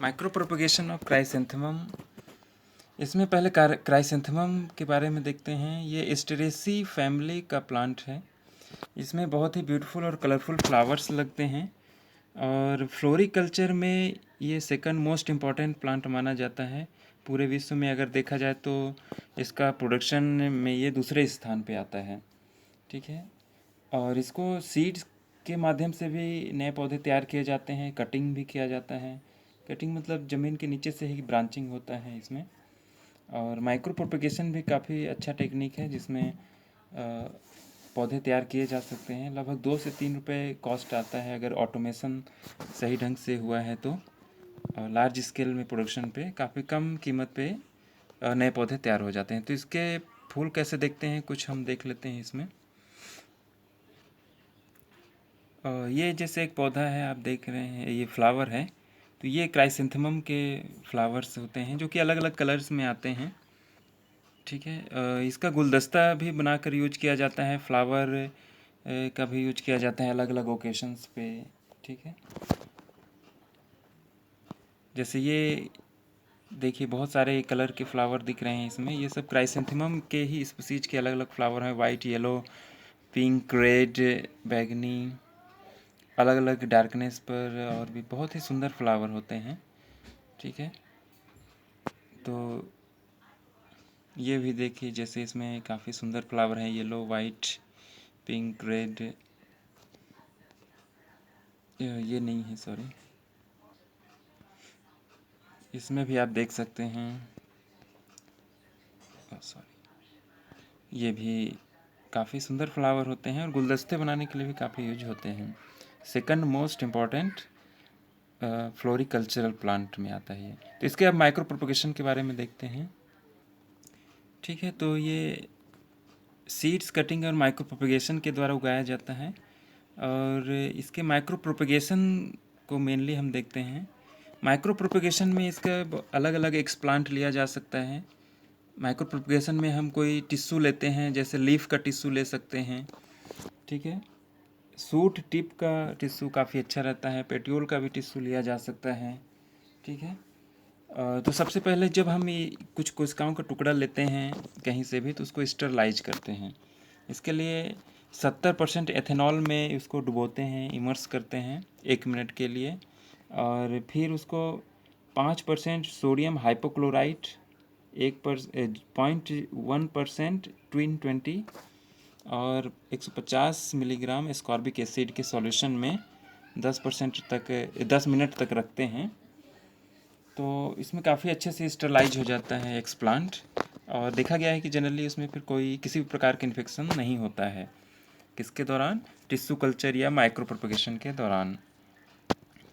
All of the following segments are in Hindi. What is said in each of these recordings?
Micro propagation of chrysanthemum. इसमें पहले क्राइसेंथेमम के बारे में देखते हैं। ये एस्टेरेसी फैमिली का प्लांट है। इसमें बहुत ही ब्यूटीफुल और कलरफुल फ्लावर्स लगते हैं और फ्लोरिकल्चर में ये सेकंड मोस्ट इम्पॉर्टेंट प्लांट माना जाता है। पूरे विश्व में अगर देखा जाए तो इसका प्रोडक्शन में ये दूसरे स्थान पे आता है। ठीक है। और इसको सीड्स के माध्यम से भी नए पौधे तैयार किए जाते हैं, कटिंग भी किया जाता है। कटिंग मतलब ज़मीन के नीचे से ही ब्रांचिंग होता है इसमें। और माइक्रो प्रोपगेशन भी काफ़ी अच्छा टेक्निक है जिसमें पौधे तैयार किए जा सकते हैं। लगभग 2 से 3 रुपये कॉस्ट आता है अगर ऑटोमेशन सही ढंग से हुआ है तो। और लार्ज स्केल में प्रोडक्शन पे काफ़ी कम कीमत पे नए पौधे तैयार हो जाते हैं। तो इसके फूल कैसे देखते हैं कुछ हम देख लेते हैं इसमें। ये जैसे एक पौधा है, आप देख रहे हैं, ये फ्लावर है। तो ये क्राइसेंथेमम के फ्लावर्स होते हैं जो कि अलग अलग कलर्स में आते हैं। ठीक है। इसका गुलदस्ता भी बनाकर यूज किया जाता है। फ्लावर का भी यूज किया जाता है अलग अलग ओकेशंस पे। ठीक है। जैसे ये देखिए बहुत सारे कलर के फ्लावर दिख रहे हैं इसमें। ये सब क्राइसेंथेमम के ही स्पीसीज के अलग अलग फ्लावर हैं। वाइट, येलो, पिंक, रेड, बैगनी, अलग अलग डार्कनेस पर और भी बहुत ही सुंदर फ्लावर होते हैं। ठीक है। तो ये भी देखिए जैसे इसमें काफ़ी सुंदर फ्लावर हैं, येलो, वाइट, पिंक, रेड। ये नहीं है, सॉरी। इसमें भी आप देख सकते हैं, सॉरी, ये भी काफ़ी सुंदर फ्लावर होते हैं और गुलदस्ते बनाने के लिए भी काफ़ी यूज होते हैं। सेकंड मोस्ट इम्पॉर्टेंट फ्लोरिकल्चरल प्लांट में आता है ये। तो इसके अब माइक्रो प्रोपगेशन के बारे में देखते हैं। ठीक है। तो ये सीड्स कटिंग और माइक्रो प्रोपगेशन के द्वारा उगाया जाता है। और इसके माइक्रो प्रोपगेशन को मेनली हम देखते हैं। माइक्रो प्रोपगेशन में इसका अलग अलग एक्सप्लांट लिया जा सकता है। माइक्रो प्रोपगेशन में हम कोई टिश्यू लेते हैं, जैसे लीफ का टिश्यू ले सकते हैं। ठीक है। सूट टिप का टिश्यू काफ़ी अच्छा रहता है। पेट्यूल का भी टिश्यू लिया जा सकता है। ठीक है। तो सबसे पहले जब हम ये कुछ कोशिकाओं का टुकड़ा लेते हैं कहीं से भी तो उसको स्टरलाइज करते हैं। इसके लिए 70% एथेनॉल में उसको डुबोते हैं, इमर्स करते हैं 1 मिनट के लिए। और फिर उसको 5% सोडियम हाइपोक्लोराइट, 0.1% ट्विन 20 और 150 मिलीग्राम एस्कॉर्बिक एसिड के सॉल्यूशन में 10 मिनट तक रखते हैं। तो इसमें काफ़ी अच्छे से स्टरलाइज हो जाता है एक्सप्लांट। और देखा गया है कि जनरली उसमें फिर कोई किसी भी प्रकार का इन्फेक्शन नहीं होता है। किसके दौरान? टिश्यू कल्चर या माइक्रो प्रोपगेशन के दौरान।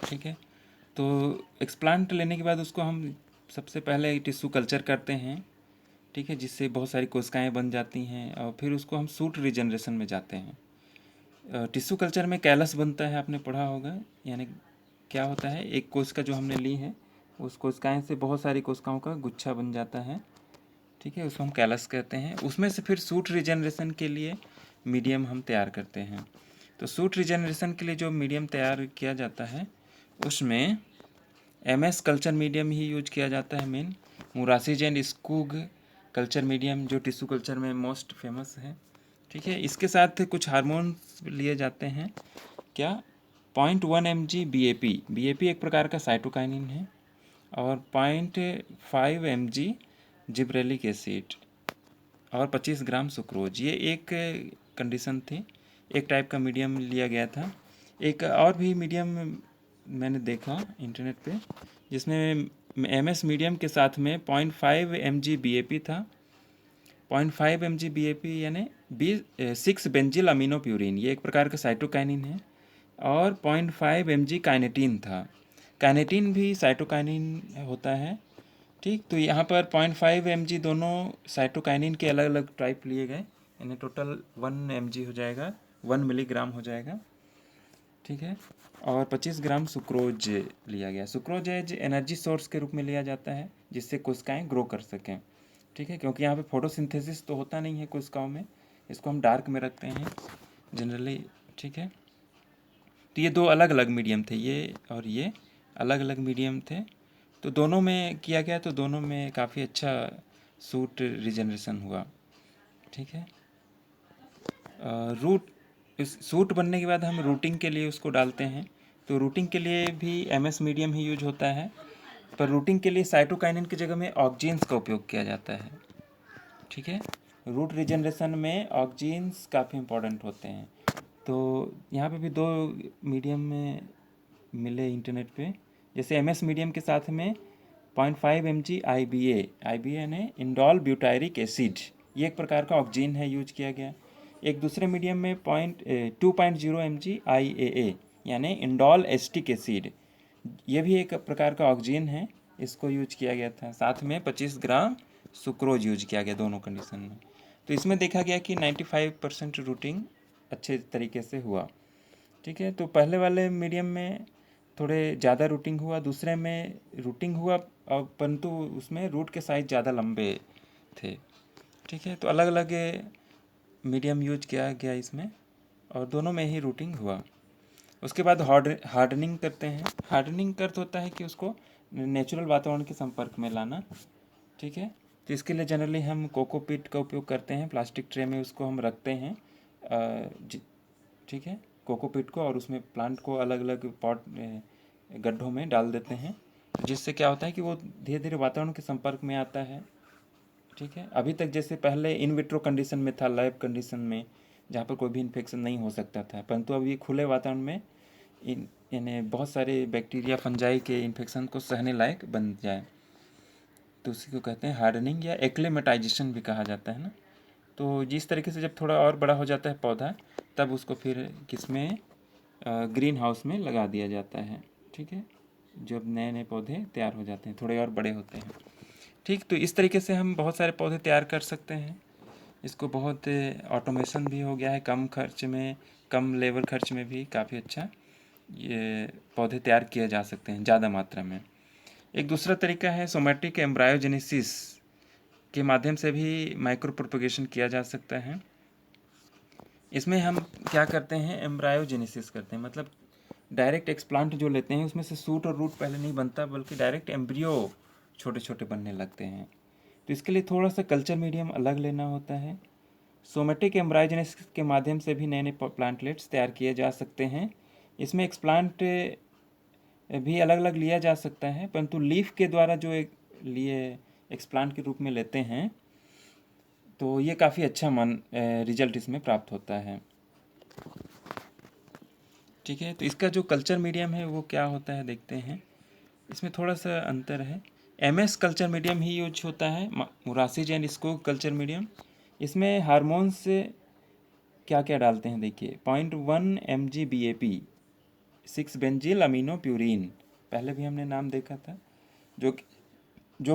ठीक है। तो एक्सप्लांट लेने के बाद उसको हम सबसे पहले टिश्यू कल्चर करते हैं। ठीक है। जिससे बहुत सारी कोशिकाएं बन जाती हैं और फिर उसको हम सूट रीजनरेशन में जाते हैं। टिश्यू कल्चर में कैलस बनता है, आपने पढ़ा होगा। यानी क्या होता है, एक कोशिका जो हमने ली है उस कोशिकाएं से बहुत सारी कोशिकाओं का गुच्छा बन जाता है। ठीक है। उसको हम कैलस कहते हैं। उसमें से फिर सूट रीजनरेशन के लिए मीडियम हम तैयार करते हैं। तो सूट रीजनरेशन के लिए जो मीडियम तैयार किया जाता है उसमें MS कल्चर मीडियम ही यूज किया जाता है main. Murashige and Skoog culture medium जो टिश्यू कल्चर में मोस्ट फेमस है। ठीक है। इसके साथ कुछ हार्मोन्स लिए जाते हैं। क्या? 0.1 mg BAP एक प्रकार का साइटोकाइनिन है। और 0.5 mg जिब्रेलिक एसिड और 25 ग्राम सुक्रोज। ये एक कंडीशन थी, एक टाइप का मीडियम लिया गया था। एक और भी मीडियम मैंने देखा इंटरनेट पे जिसमें MS मीडियम के साथ में 0.5 mg BAP था। 0.5 mg BAP यानी 6 बेंजिल अमीनोप्यूरिन, ये एक प्रकार का साइटोकाइनिन है। और 0.5 mg काइनेटीन था। काइनेटीन भी साइटोकाइनिन होता है। ठीक। तो यहाँ पर 0.5 mg दोनों साइटोकाइनिन के अलग अलग टाइप लिए गए, यानी टोटल 1 mg हो जाएगा, 1 मिलीग्राम हो जाएगा। ठीक है। और 25 ग्राम सुक्रोज लिया गया। सुक्रोज एज एनर्जी सोर्स के रूप में लिया जाता है जिससे कोशिकाएं ग्रो कर सकें। ठीक है। क्योंकि यहाँ पे फोटोसिंथेसिस तो होता नहीं है कोशिकाओं में, इसको हम डार्क में रखते हैं जनरली। ठीक है। तो ये दो अलग अलग मीडियम थे, ये और ये अलग अलग मीडियम थे। तो दोनों में किया गया, तो दोनों में काफ़ी अच्छा सूट रिजनरेशन हुआ। ठीक है। रूट इस सूट बनने के बाद हम रूटिंग के लिए उसको डालते हैं। तो रूटिंग के लिए भी एमएस मीडियम ही यूज होता है, पर रूटिंग के लिए साइटोकाइनिन की जगह में ऑक्जीन्स का उपयोग किया जाता है। ठीक है। रूट रिजनरेशन में ऑक्जीन्स काफ़ी इंपॉर्टेंट होते हैं। तो यहाँ पे भी दो मीडियम में मिले इंटरनेट पे, जैसे एमएस मीडियम के साथ में 0.5 mg IBA यानी इंडोल ब्यूटायरिक एसिड, ये एक प्रकार का ऑक्जीन है, यूज किया गया। एक दूसरे मीडियम में 2.0 mg IAA यानी इंडोल एस्टिक एसिड, ये भी एक प्रकार का ऑक्जीन है, इसको यूज किया गया था। साथ में 25 ग्राम सुक्रोज यूज किया गया दोनों कंडीशन में। तो इसमें देखा गया कि 95% रूटिंग अच्छे तरीके से हुआ। ठीक है। तो पहले वाले मीडियम में थोड़े ज़्यादा रूटिंग हुआ, दूसरे में रूटिंग हुआ और परंतु उसमें रूट के साइज ज़्यादा लंबे थे। ठीक है। तो अलग अलग मीडियम यूज किया गया इसमें, और दोनों में ही रूटिंग हुआ। उसके बाद हार्डनिंग करते हैं। हार्डनिंग का अर्थ होता है कि उसको नेचुरल वातावरण के संपर्क में लाना। ठीक है। तो इसके लिए जनरली हम कोकोपीट का उपयोग करते हैं, प्लास्टिक ट्रे में उसको हम रखते हैं। ठीक है, कोकोपीट को, और उसमें प्लांट को अलग अलग पॉट गड्ढों में डाल देते हैं, जिससे क्या होता है कि वो धीरे धीरे वातावरण के संपर्क में आता है। ठीक है। अभी तक जैसे पहले इन विट्रो कंडीशन में था, लैब कंडीशन में, जहाँ पर कोई भी इन्फेक्शन नहीं हो सकता था, परंतु अभी खुले वातावरण में यानी बहुत सारे बैक्टीरिया फंजाई के इन्फेक्शन को सहने लायक बन जाए, तो उसी को कहते हैं हार्डनिंग या एक्लेमेटाइजेशन भी कहा जाता है ना। तो जिस तरीके से जब थोड़ा और बड़ा हो जाता है पौधा, तब उसको फिर किसमें ग्रीन हाउस में लगा दिया जाता है। ठीक है। जब नए नए पौधे तैयार हो जाते हैं, थोड़े और बड़े होते हैं। ठीक। तो इस तरीके से हम बहुत सारे पौधे तैयार कर सकते हैं। इसको बहुत ऑटोमेशन भी हो गया है, कम खर्च में, कम लेबर खर्च में भी काफ़ी अच्छा ये पौधे तैयार किए जा सकते हैं ज़्यादा मात्रा में। एक दूसरा तरीका है सोमैटिक एम्ब्रायोजेनेसिस के माध्यम से भी माइक्रो प्रोपगेशन किया जा सकता है। इसमें हम क्या करते हैं, एम्ब्रायोजेनेसिस करते हैं, मतलब डायरेक्ट एक्सप्लांट जो लेते हैं उसमें से सूट और रूट पहले नहीं बनता, बल्कि डायरेक्ट एम्ब्रियो छोटे छोटे बनने लगते हैं। तो इसके लिए थोड़ा सा कल्चर मीडियम अलग लेना होता है। सोमेटिक एम्ब्रायोजेनेसिस के माध्यम से भी नए नए प्लांटलेट्स तैयार किए जा सकते हैं। इसमें एक्सप्लांट भी अलग अलग लिया जा सकता है, परंतु लीफ के द्वारा जो एक लिए एक्सप्लांट के रूप में लेते हैं, तो ये काफ़ी अच्छा रिजल्ट इसमें प्राप्त होता है। ठीक है। तो इसका जो कल्चर मीडियम है वो क्या होता है देखते हैं। इसमें थोड़ा सा अंतर है। एमएस कल्चर मीडियम ही यूज होता है, मुरासिज एंड स्कोक कल्चर मीडियम। इसमें हार्मोन्स क्या क्या डालते हैं देखिए, 0.1 mg-BAP 6 बेंजील अमीनो प्यूरिन, पहले भी हमने नाम देखा था, जो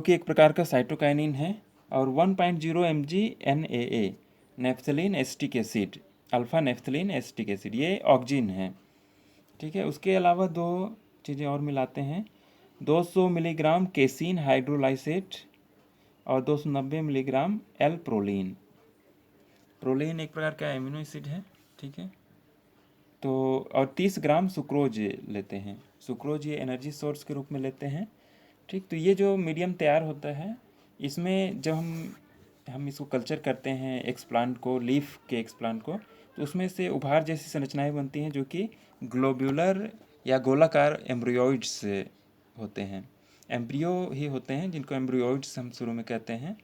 कि एक प्रकार का साइटोकाइनिन है, और 1.0 mg NAA naphthalene acetic acid, alpha naphthalene acetic acid, ये ऑक्जीन है। ठीक है। उसके अलावा दो चीज़ें और मिलाते हैं, 200 मिलीग्राम केसिन हाइड्रोलाइसेट और 290 मिलीग्राम एल प्रोलीन। प्रोलीन एक प्रकार का एमिनो एसिड है। ठीक है। तो और 30 ग्राम सुक्रोज लेते हैं। सुक्रोज ये एनर्जी सोर्स के रूप में लेते हैं। ठीक। तो ये जो मीडियम तैयार होता है, इसमें जब हम इसको कल्चर करते हैं एक्सप्लांट को, लीफ के एक्सप्लांट को, तो उसमें से उभार जैसी संरचनाएं बनती हैं जो कि ग्लोब्यूलर या गोलाकार एम्ब्रियोइड्स होते हैं। एम्ब्रियो ही होते हैं जिनको एम्ब्रियोइड्स हम शुरू में कहते हैं।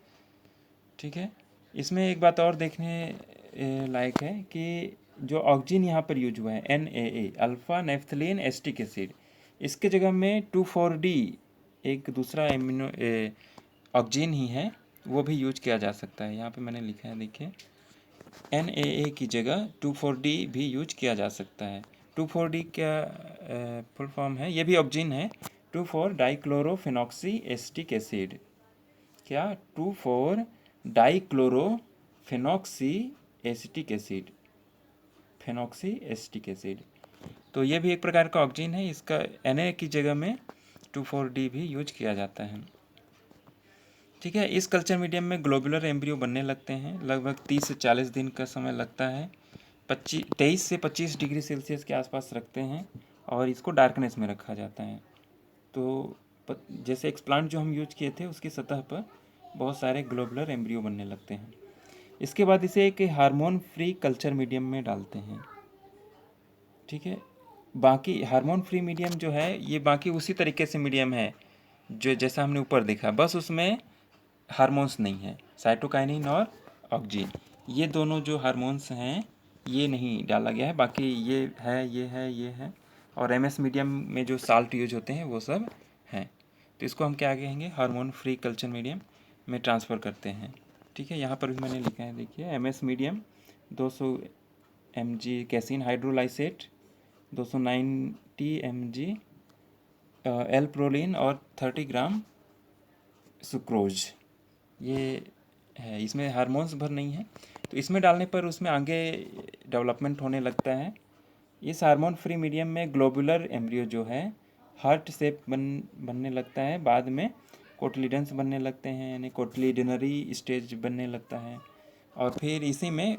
ठीक है। इसमें एक बात और देखने लायक है कि जो ऑक्जीन यहाँ पर यूज हुआ है NAA alpha naphthalene acetic acid, इसके जगह में 2,4-D एक दूसरा एमिनो ऑक्जीन ही है, वो भी यूज किया जा सकता है। यहाँ पे मैंने लिखा है देखिए, NAA की जगह 2,4-D भी यूज किया जा सकता है। 2,4-D क्या फुल फॉर्म है, ये भी ऑक्जीन है, 2,4-डाइक्लोरोफिनॉक्सी एस्टिक एसिड। क्या, 2,4-डाइक्लोरोफिनॉक्सी एसिटिक एसिड, फेनॉक्सी एसिटिक एसिड। तो ये भी एक प्रकार का ऑक्सीजन है, इसका Na की जगह में 2,4-D भी यूज किया जाता है। ठीक है। इस कल्चर मीडियम में ग्लोबुलर एम्ब्रियो बनने लगते हैं, लगभग 30 से 40 दिन का समय लगता है। 23 से 25 डिग्री सेल्सियस के आसपास रखते हैं, और इसको डार्कनेस में रखा जाता है। तो जैसे एक्सप्लांट जो हम यूज किए थे उसकी सतह पर बहुत सारे ग्लोबुलर एम्ब्रियो बनने लगते हैं। इसके बाद इसे एक हार्मोन फ्री कल्चर मीडियम में डालते हैं। ठीक है, बाकी हार्मोन फ्री मीडियम जो है ये बाकी उसी तरीके से मीडियम है जो जैसा हमने ऊपर देखा, बस उसमें हार्मोन्स नहीं है, साइटोकाइनिन और ऑक्जिन, ये दोनों जो हार्मोन्स हैं ये नहीं डाला गया है, बाकी ये है, ये है, ये है। और एमएस मीडियम में जो साल्ट यूज होते हैं वो सब हैं। तो इसको हम क्या कहेंगे, हार्मोन फ्री कल्चर मीडियम में ट्रांसफ़र करते हैं। ठीक है, यहाँ पर भी मैंने लिखा है, देखिए MS medium 200 mg casein hydrolysate, 290 mg L proline और 30 ग्राम सुक्रोज, ये है। इसमें हार्मोन्स भर नहीं है, तो इसमें डालने पर उसमें आगे डेवलपमेंट होने लगता है। इस हार्मोन फ्री मीडियम में ग्लोबुलर एम्ब्रियो जो है हार्ट शेप बनने लगता है, बाद में कोटलीडन्स बनने लगते हैं, यानी कोटलीडनरी स्टेज बनने लगता है, और फिर इसी में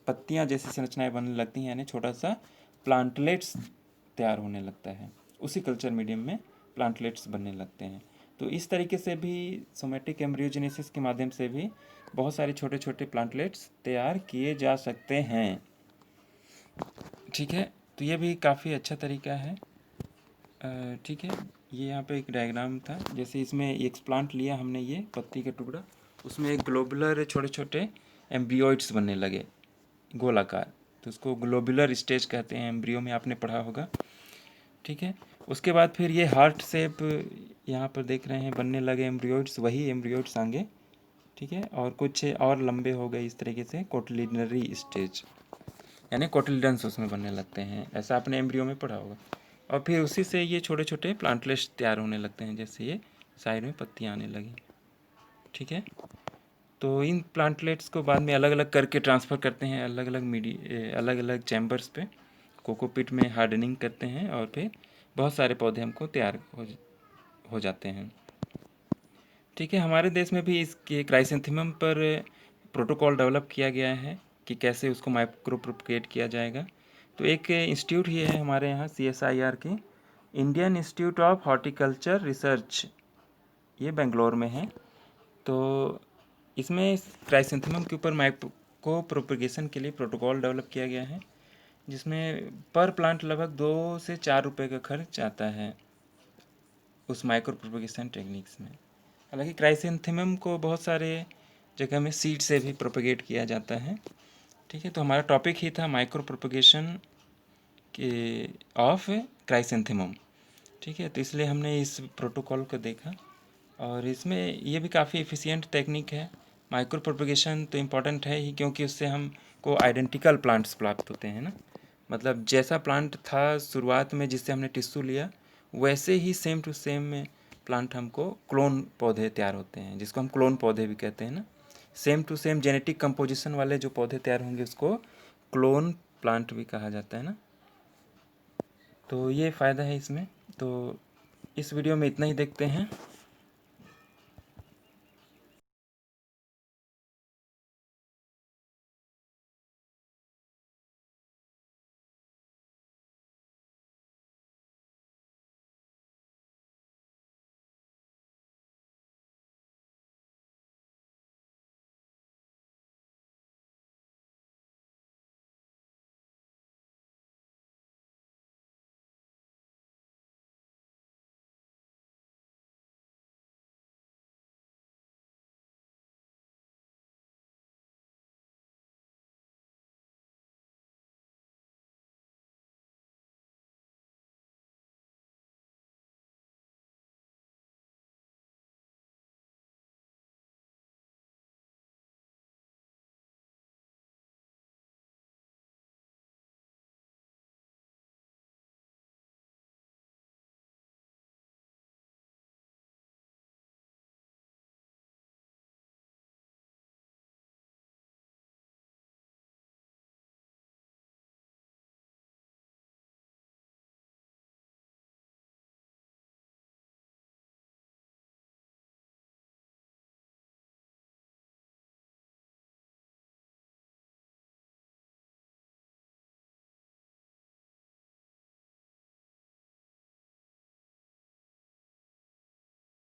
पत्तियां जैसी संरचनाएं बनने लगती हैं, यानी छोटा सा प्लांटलेट्स तैयार होने लगता है। उसी कल्चर मीडियम में प्लांटलेट्स बनने लगते हैं। तो इस तरीके से भी सोमेटिक एम्ब्रियोजेनेसिस के माध्यम से भी बहुत सारे छोटे छोटे प्लांटलेट्स तैयार किए जा सकते हैं। ठीक है, तो ये भी काफ़ी अच्छा तरीका है। ठीक है, ये यहाँ पे एक डायग्राम था, जैसे इसमें एक्सप्लांट लिया हमने, ये पत्ती का टुकड़ा, उसमें एक ग्लोबुलर छोटे छोटे एम्ब्रियोइड्स बनने लगे गोलाकार, तो उसको ग्लोबुलर स्टेज कहते हैं, एम्ब्रियो में आपने पढ़ा होगा। ठीक है, उसके बाद फिर ये हार्ट शेप यहाँ पर देख रहे हैं बनने लगे एम्ब्रियोइड्स, वही एम्ब्रियोइड्स आगे। ठीक है, और कुछ और लंबे हो गए इस तरीके से, कोटलिडनरी स्टेज, यानी कोटिलिडन्स उसमें बनने लगते हैं, ऐसा आपने एम्ब्रियो में पढ़ा होगा। और फिर उसी से ये छोटे छोटे प्लांटलेट्स तैयार होने लगते हैं, जैसे ये साइड में पत्तियाँ आने लगी। ठीक है, तो इन प्लांटलेट्स को बाद में अलग अलग करके ट्रांसफ़र करते हैं अलग अलग चैम्बर्स पे, कोकोपीट में हार्डनिंग करते हैं, और फिर बहुत सारे पौधे हमको तैयार हो जाते हैं। ठीक है, हमारे देश में भी इसके क्राइसेंथेमम पर प्रोटोकॉल डेवलप किया गया है कि कैसे उसको माइक्रो प्रोपगेट किया जाएगा। तो एक इंस्टीट्यूट ही है हमारे यहाँ CSIR की, Indian institute of horticulture research, ये बेंगलोर में है। तो इसमें क्राइसेंथेमम के ऊपर माइक्रो प्रोपगेशन के लिए प्रोटोकॉल डेवलप किया गया है, जिसमें पर प्लांट लगभग 2 से 4 रुपये का खर्च आता है उस माइक्रो प्रोपगेशन टेक्निक्स में। हालांकि क्राइसेंथेमम को बहुत सारे जगह में सीड से भी प्रोपगेट किया जाता है। ठीक है, तो हमारा टॉपिक ही था माइक्रो प्रोपगेशन के ऑफ क्राइसेंथेमम। ठीक है, तो इसलिए हमने इस प्रोटोकॉल को देखा, और इसमें ये भी काफ़ी एफिशिएंट टेक्निक है। माइक्रो प्रोपगेशन तो इम्पॉर्टेंट है ही, क्योंकि उससे हमको आइडेंटिकल प्लांट्स प्राप्त होते हैं ना, मतलब जैसा प्लांट था शुरुआत में जिससे हमने टिश्यू लिया, वैसे ही सेम टू सेम प्लांट हमको क्लोन पौधे तैयार होते हैं, जिसको हम क्लोन पौधे भी कहते हैं ना। Same to same genetic composition वाले जो पौधे तैयार होंगे उसको क्लोन प्लांट भी कहा जाता है ना। तो ये फ़ायदा है इसमें। तो इस वीडियो में इतना ही देखते हैं।